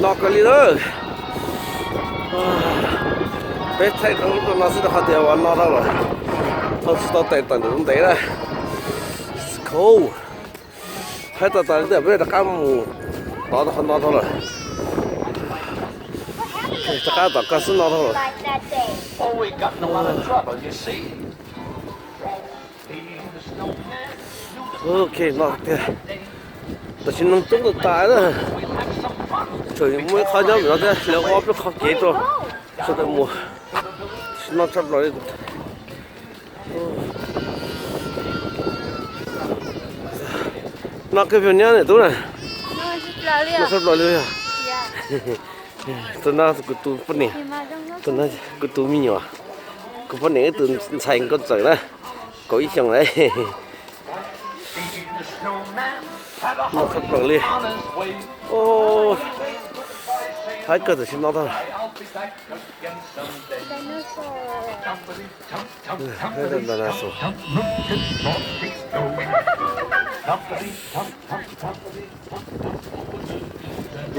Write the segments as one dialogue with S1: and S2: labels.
S1: Nó cái gì đó bé thấy nó sẽ học theo nó đâu rồi thôi tao tệ tận được đấy là cool hết tao tận được bây giờ các mù nó thôi rồi tất cả tất cả nó thôi rồi ok nó kìa tôi xin nâng chút được tài đó trời mới khai nhớ nữa thế liệu có biết khó chế rồi sao tôi mua nó sắp rồi nó cái phiền nhá này tôi này nó sắp rồi luôn à tôi nói cái tủ phân này tôi nói cái tủ mini à cái phân này tôi xài con sợi đó có ý chẳng đấy nó sắp rồi liền ô hai cái thì xin nó thôi đây là dinosaur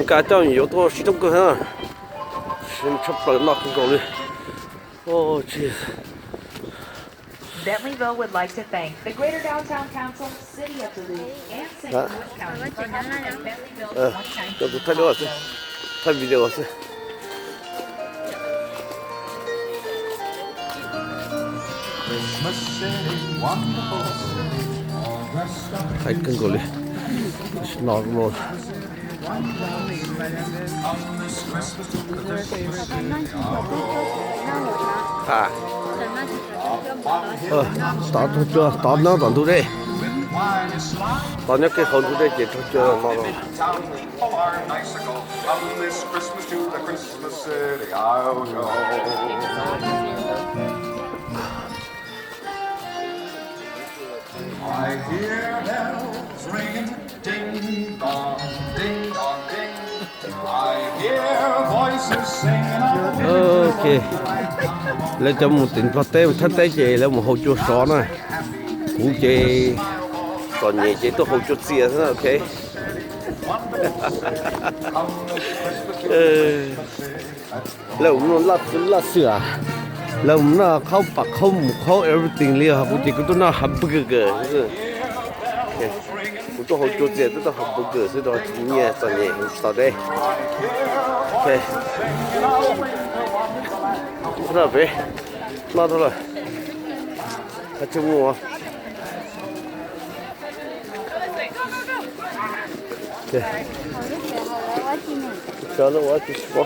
S1: cả trong nhiều thôi chỉ trong cơ ha xin chấp nhận nó không còn đi oh jeez
S2: Bentleyville would like to thank the Greater Downtown Council, City of Duluth, and St. Louis County for helping Bentleyville
S1: tôi thấy đó thấy video rồi thấy cưng cổ đi nó rồi à tao chưa tao nó còn thu đây tao nhớ cái hồn thu đây chỉ chưa nó rồi
S3: I hear bells ringing, ding dong, ding dong, ding. I hear voices singing.
S1: Ok, lấy cho một tiền phát tế thắt tế gì là một hồ chua xó này, cú chê còn nhẹ chê tôi hồ chua xìa thế ok. Là ông nó là sữa, là ông nó khâu bạc khâu everything liền, cú chê cái tôi nó hamburger, cú tôi hồ chua xìa tôi hamburger, tôi đó nhẹ còn nhẹ sau đây. Ok. Nó về, nó thôi rồi, hãy chung mua. Cho nó quá chứ quá,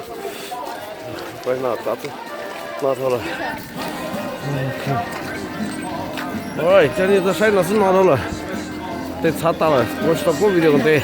S1: phải nào tắt, nó thôi rồi. Rồi, cho nên tôi thấy nó sẽ nó thôi rồi, để sát tao rồi, tôi stop video còn thế.